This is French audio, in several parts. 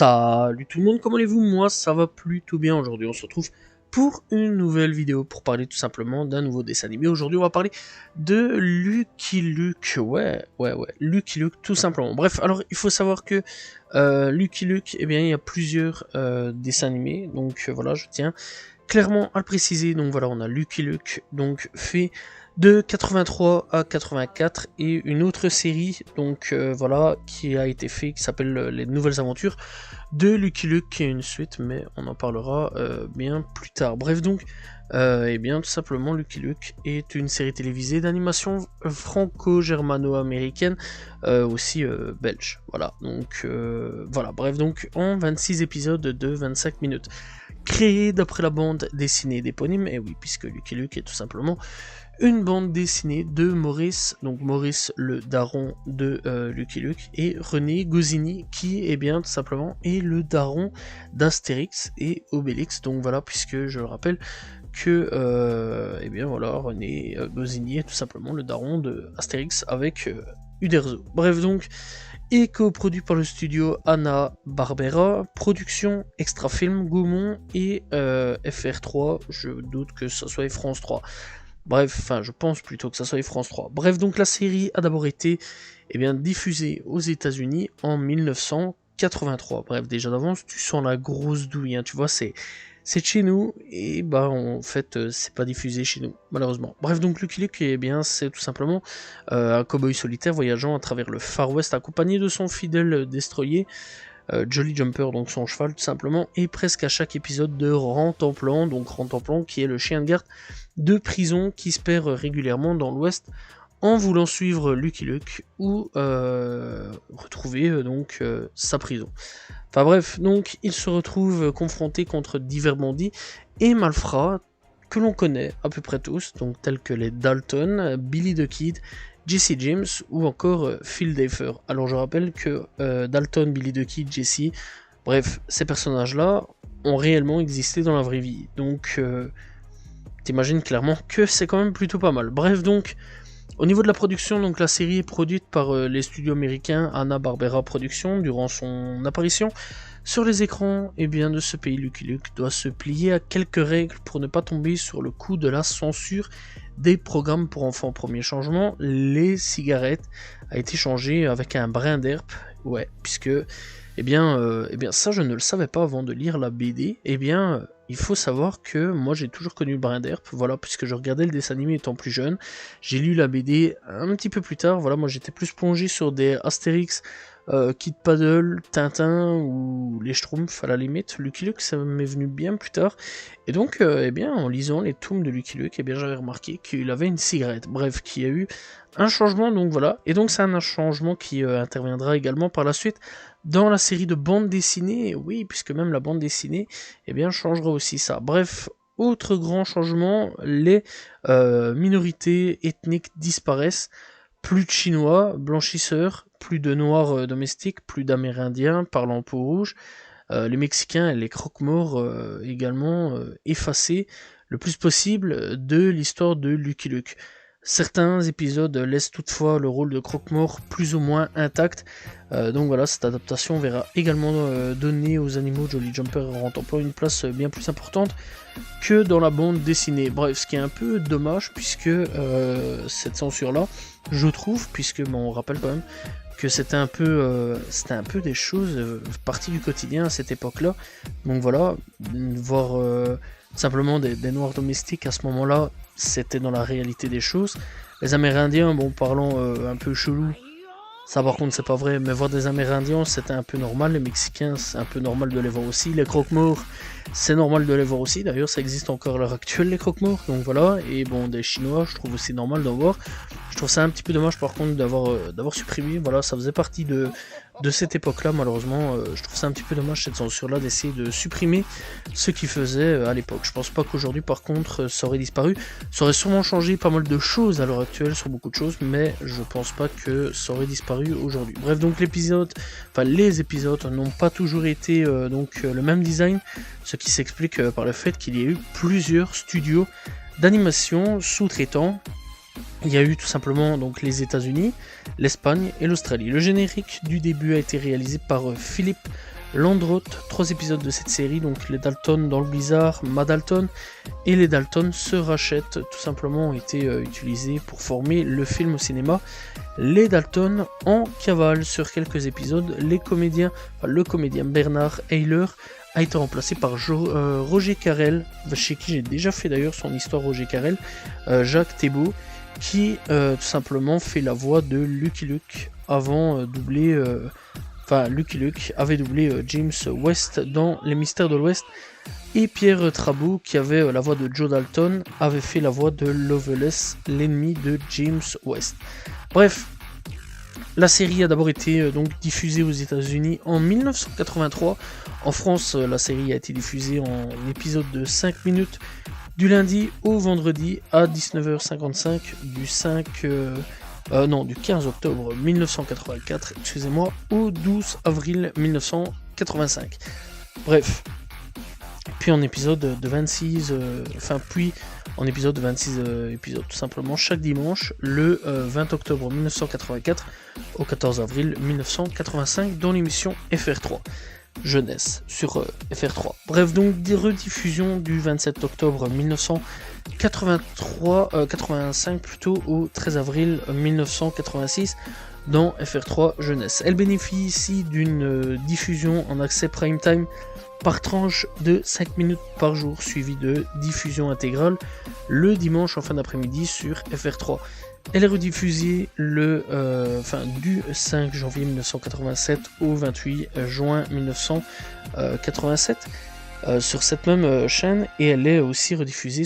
Salut tout le monde, comment allez-vous? Moi ça va plutôt bien. Aujourd'hui on se retrouve pour une nouvelle vidéo pour parler tout simplement d'un nouveau dessin animé. Aujourd'hui on va parler de Lucky Luke, Lucky Luke tout simplement. Bref, alors il faut savoir que Lucky Luke, eh bien il y a plusieurs dessins animés, donc voilà, je tiens clairement à le préciser. Donc voilà, on a Lucky Luke, donc fait de 83 à 84, et une autre série, donc voilà, qui a été fait, qui s'appelle Les Nouvelles Aventures de Lucky Luke, qui est une suite, mais on en parlera bien plus tard. Bref, donc, et bien tout simplement, Lucky Luke est une série télévisée d'animation franco-germano-américaine, aussi belge. Voilà, donc voilà, bref, donc en 26 épisodes de 25 minutes. Créé d'après la bande dessinée d'éponyme, et oui, puisque Lucky Luke est tout simplement une bande dessinée de Maurice, donc Maurice le daron de Lucky Luke, et René Goscinny, qui est bien tout simplement est le daron d'Astérix et Obélix. Donc voilà, puisque je le rappelle que et bien voilà, René Goscinny est tout simplement le daron de Astérix avec Uderzo. Bref, donc, et coproduit par le studio Hanna-Barbera, production Extra Film, Gaumont et FR3, je doute que ce soit France 3. Bref, enfin je pense plutôt que ça soit France 3. Bref, donc la série a d'abord été diffusée aux États-Unis en 1983. Bref, déjà d'avance, tu sens la grosse douille, hein, tu vois, c'est de chez nous, et bah en fait c'est pas diffusé chez nous, malheureusement. Bref, donc Lucky Luke, c'est tout simplement un cow-boy solitaire voyageant à travers le Far West accompagné de son fidèle destroyer, Jolly Jumper, donc son cheval tout simplement, et presque à chaque épisode de Rantanplan, donc Rantanplan qui est le chien de garde de prison qui se perd régulièrement dans l'Ouest en voulant suivre Lucky Luke ou retrouver sa prison. Enfin bref, donc il se retrouve confronté contre divers bandits et malfrats que l'on connaît à peu près tous, donc tels que les Dalton, Billy the Kid, Jesse James ou encore Phil Deifer. Alors je rappelle que Dalton, Billy the Kid, Jesse, bref, ces personnages-là ont réellement existé dans la vraie vie. Donc t'imagines clairement que c'est quand même plutôt pas mal. Bref, donc, au niveau de la production, donc la série est produite par les studios américains Hanna-Barbera Productions. Durant son apparition sur les écrans de ce pays, Lucky Luke doit se plier à quelques règles pour ne pas tomber sur le coup de la censure des programmes pour enfants. Premier changement, les cigarettes a été changé avec un brin d'herbe, ouais, puisque ça je ne le savais pas avant de lire la BD. Il faut savoir que moi j'ai toujours connu le brin d'herbe, voilà, puisque je regardais le dessin animé étant plus jeune. J'ai lu la BD un petit peu plus tard, voilà, moi j'étais plus plongé sur des Astérix, Kid Paddle, Tintin ou les Schtroumpfs à la limite. Lucky Luke ça m'est venu bien plus tard, et donc en lisant les tomes de Lucky Luke, j'avais remarqué qu'il avait une cigarette, bref, qu'il y a eu un changement, donc voilà, et donc c'est un changement qui interviendra également par la suite dans la série de bande dessinée, oui, puisque même la bande dessinée changera aussi ça. Bref, autre grand changement, les minorités ethniques disparaissent. Plus de Chinois, blanchisseurs, plus de Noirs domestiques, plus d'Amérindiens parlant peau rouge, les Mexicains et les croque-morts également effacés le plus possible de l'histoire de Lucky Luke. Certains épisodes laissent toutefois le rôle de croque-mort plus ou moins intact, donc voilà, cette adaptation verra également donner aux animaux Jolly Jumper et Rantanplan une place bien plus importante que dans la bande dessinée. Bref, ce qui est un peu dommage, puisque cette censure-là, je trouve, puisque on rappelle quand même que c'était un peu des choses parties du quotidien à cette époque-là. Donc voilà, voir simplement des noirs domestiques à ce moment-là, c'était dans la réalité des choses. Les Amérindiens, bon, parlant un peu chelou, ça par contre c'est pas vrai, mais voir des Amérindiens c'était un peu normal. Les Mexicains c'est un peu normal de les voir aussi. Les croque-morts c'est normal de les voir aussi, d'ailleurs ça existe encore à l'heure actuelle les croque-morts, donc voilà. Et bon, des Chinois je trouve aussi normal d'en voir. Je trouve ça un petit peu dommage par contre d'avoir supprimé, voilà, ça faisait partie de cette époque là, malheureusement. Je trouve ça un petit peu dommage cette censure là, d'essayer de supprimer ce qu'ils faisaient à l'époque. Je pense pas qu'aujourd'hui par contre ça aurait disparu. Ça aurait sûrement changé pas mal de choses à l'heure actuelle sur beaucoup de choses, mais je pense pas que ça aurait disparu aujourd'hui. Bref, donc les épisodes n'ont pas toujours été le même design, ce qui s'explique par le fait qu'il y a eu plusieurs studios d'animation sous-traitants. Il y a eu tout simplement donc les États-Unis, l'Espagne et l'Australie. Le générique du début a été réalisé par Philippe Landrot, 3 épisodes de cette série, donc les Dalton dans le blizzard, Ma Dalton, et les Dalton se rachètent, tout simplement ont été utilisés pour former le film au cinéma. Les Dalton en cavale sur quelques épisodes, le comédien Bernard Heiler a été remplacé par Roger Carrel, chez qui j'ai déjà fait d'ailleurs son histoire Roger Carrel, Jacques Thébault, qui tout simplement fait la voix de Lucky Luke avant doubler... Lucky Luke avait doublé James West dans Les Mystères de l'Ouest, et Pierre Trabou, qui avait la voix de Joe Dalton, avait fait la voix de Loveless, l'ennemi de James West. Bref, la série a d'abord été donc diffusée aux États-Unis en 1983. En France, la série a été diffusée en épisode de 5 minutes du lundi au vendredi à 19h55 du 15 octobre 1984, excusez-moi, au 12 avril 1985. Bref. Puis en épisode de 26, épisodes, tout simplement, chaque dimanche, le 20 octobre 1984 au 14 avril 1985, dans l'émission FR3. Jeunesse sur FR3. Bref, donc des rediffusions du 27 octobre 1985 plutôt au 13 avril 1986 dans FR3 Jeunesse. Elle bénéficie d'une diffusion en accès prime time par tranche de 5 minutes par jour, suivie de diffusion intégrale le dimanche en fin d'après-midi sur FR3. Elle est rediffusée du 5 janvier 1987 au 28 juin 1987 sur cette même chaîne, et elle est aussi rediffusée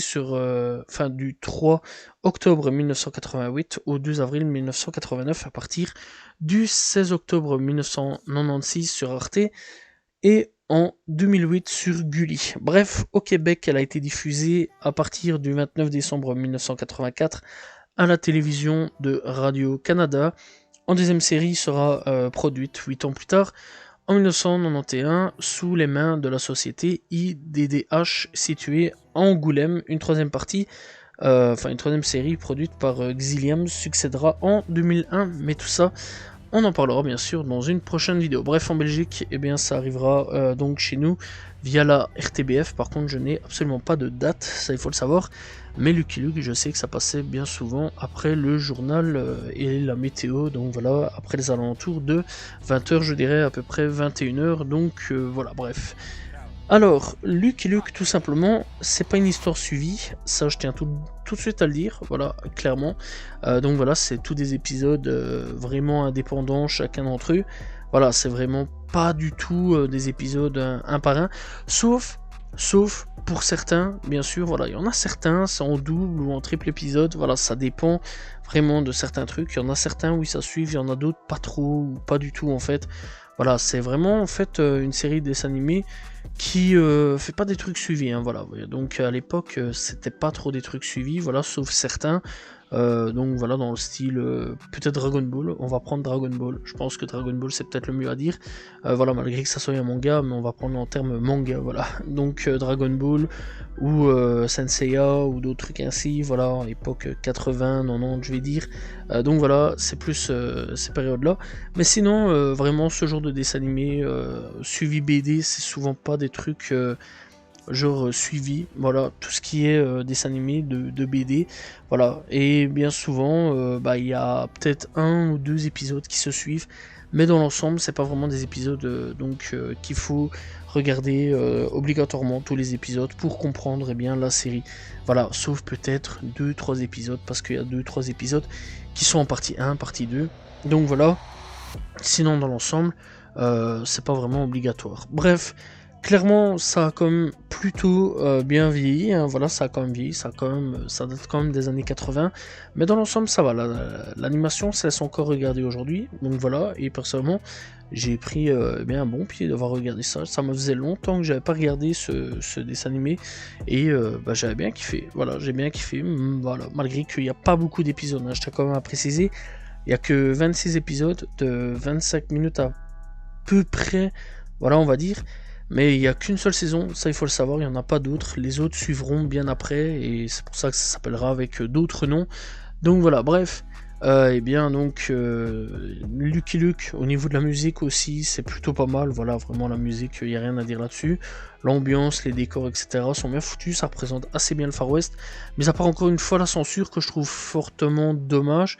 du 3 octobre 1988 au 2 avril 1989 à partir du 16 octobre 1996 sur Arte et en 2008 sur Gulli. Bref, au Québec, elle a été diffusée à partir du 29 décembre 1984 à la télévision de Radio-Canada. En deuxième série sera produite 8 ans plus tard, en 1991, sous les mains de la société IDDH située à Angoulême. Une troisième série produite par Xilium succédera en 2001, mais tout ça, on en parlera bien sûr dans une prochaine vidéo. Bref, en Belgique, ça arrivera donc chez nous via la RTBF. Par contre, je n'ai absolument pas de date, ça il faut le savoir. Mais Lucky Luke, je sais que ça passait bien souvent après le journal et la météo, donc voilà, après les alentours de 20h, je dirais à peu près 21h, donc voilà, bref. Alors, Lucky Luke, tout simplement, c'est pas une histoire suivie, ça je tiens tout de suite à le dire, voilà, clairement. Donc voilà, c'est tous des épisodes vraiment indépendants, chacun d'entre eux. Voilà, c'est vraiment pas du tout des épisodes un par un, sauf pour certains, bien sûr, voilà, il y en a certains, c'est en double ou en triple épisode, voilà, ça dépend vraiment de certains trucs. Il y en a certains où ça suit, il y en a d'autres pas trop, ou pas du tout en fait. Voilà, c'est vraiment en fait une série de dessins animés qui fait pas des trucs suivis, hein, voilà. Donc à l'époque, c'était pas trop des trucs suivis, voilà, sauf certains. Donc voilà, dans le style peut-être Dragon Ball, on va prendre Dragon Ball, je pense que Dragon Ball c'est peut-être le mieux à dire, voilà, malgré que ça soit un manga, mais on va prendre en termes manga, voilà, donc Dragon Ball ou Senseiya ou d'autres trucs ainsi, voilà, à l'époque 80, 90 je vais dire, donc voilà, c'est plus ces périodes-là, mais sinon vraiment ce genre de dessin animé suivi BD, c'est souvent pas des trucs genre suivi, voilà, tout ce qui est dessin animé de BD, voilà, et bien souvent il y a peut-être 1 ou 2 épisodes qui se suivent, mais dans l'ensemble c'est pas vraiment des épisodes qu'il faut regarder obligatoirement tous les épisodes pour comprendre bien la série, voilà, sauf peut-être 2-3 épisodes, parce qu'il y a 2-3 épisodes qui sont en partie 1, partie 2, donc voilà, sinon dans l'ensemble c'est pas vraiment obligatoire. Bref, clairement, ça a quand même plutôt bien vieilli, hein, voilà, ça a quand même vieilli, ça date quand même des années 80, mais dans l'ensemble, ça va, l'animation, ça laisse encore regarder aujourd'hui, donc voilà, et personnellement, j'ai pris un bon pied d'avoir regardé ça, ça me faisait longtemps que j'avais pas regardé ce dessin animé, et j'avais bien kiffé, voilà, j'ai bien kiffé, voilà, malgré qu'il n'y a pas beaucoup d'épisodes, hein, je tiens quand même à préciser, il n'y a que 26 épisodes de 25 minutes à peu près, voilà, on va dire. Mais il n'y a qu'une seule saison, ça il faut le savoir, il n'y en a pas d'autres, les autres suivront bien après, et c'est pour ça que ça s'appellera avec d'autres noms. Donc voilà, bref, Et bien donc Lucky Luke au niveau de la musique aussi c'est plutôt pas mal, voilà vraiment la musique il n'y a rien à dire là-dessus, l'ambiance, les décors etc sont bien foutus, ça représente assez bien le Far West, mais à part encore une fois la censure que je trouve fortement dommage.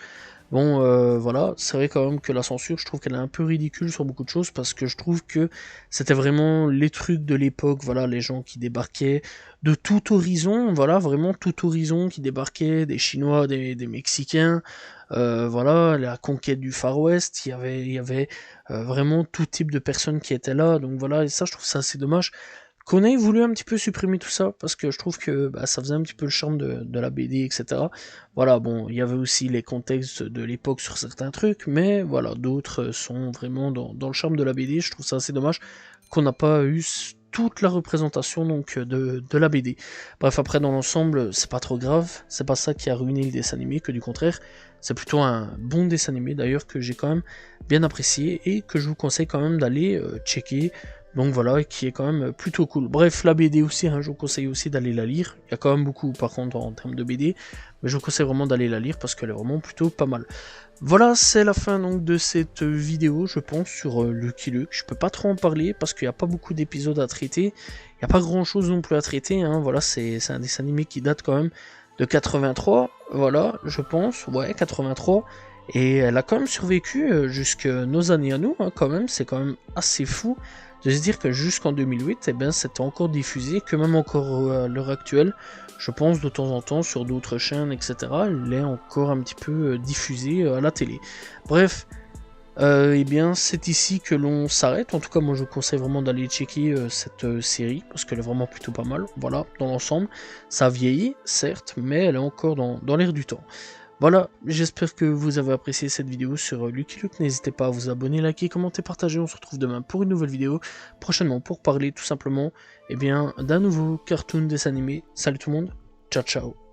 Bon, voilà, c'est vrai quand même que la censure, je trouve qu'elle est un peu ridicule sur beaucoup de choses, parce que je trouve que c'était vraiment les trucs de l'époque, voilà, les gens qui débarquaient de tout horizon, voilà, vraiment tout horizon qui débarquaient, des Chinois, des Mexicains, voilà, la conquête du Far West, il y avait vraiment tout type de personnes qui étaient là, donc voilà, et ça je trouve ça assez dommage qu'on ait voulu un petit peu supprimer tout ça, parce que je trouve que bah, ça faisait un petit peu le charme de la BD, etc. Voilà, bon, il y avait aussi les contextes de l'époque sur certains trucs, mais voilà, d'autres sont vraiment dans le charme de la BD, je trouve ça assez dommage qu'on n'a pas eu toute la représentation donc de la BD. Bref, après dans l'ensemble, c'est pas trop grave, c'est pas ça qui a ruiné le dessin animé, que du contraire, c'est plutôt un bon dessin animé d'ailleurs que j'ai quand même bien apprécié et que je vous conseille quand même d'aller checker. Donc voilà, qui est quand même plutôt cool. Bref, la BD aussi, hein, je vous conseille aussi d'aller la lire. Il y a quand même beaucoup par contre en termes de BD, mais je vous conseille vraiment d'aller la lire parce qu'elle est vraiment plutôt pas mal. Voilà, c'est la fin donc de cette vidéo, je pense, sur Lucky Luke. Je peux pas trop en parler parce qu'il n'y a pas beaucoup d'épisodes à traiter. Il n'y a pas grand chose non plus à traiter, hein. Voilà, c'est un dessin animé qui date quand même de 83, voilà, je pense, ouais, 83. Et elle a quand même survécu jusque nos années à nous, hein, quand même, c'est quand même assez fou de se dire que jusqu'en 2008, eh ben, c'était encore diffusé, que même encore à l'heure actuelle, je pense de temps en temps sur d'autres chaînes, etc., elle est encore un petit peu diffusée à la télé. Bref, eh bien c'est ici que l'on s'arrête, en tout cas moi je vous conseille vraiment d'aller checker cette série, parce qu'elle est vraiment plutôt pas mal, voilà, dans l'ensemble, ça vieillit, certes, mais elle est encore dans l'air du temps. Voilà, j'espère que vous avez apprécié cette vidéo sur Lucky Luke, n'hésitez pas à vous abonner, liker, commenter, partager, on se retrouve demain pour une nouvelle vidéo, prochainement pour parler tout simplement, eh bien, d'un nouveau cartoon dessin animé. Salut tout le monde, ciao ciao.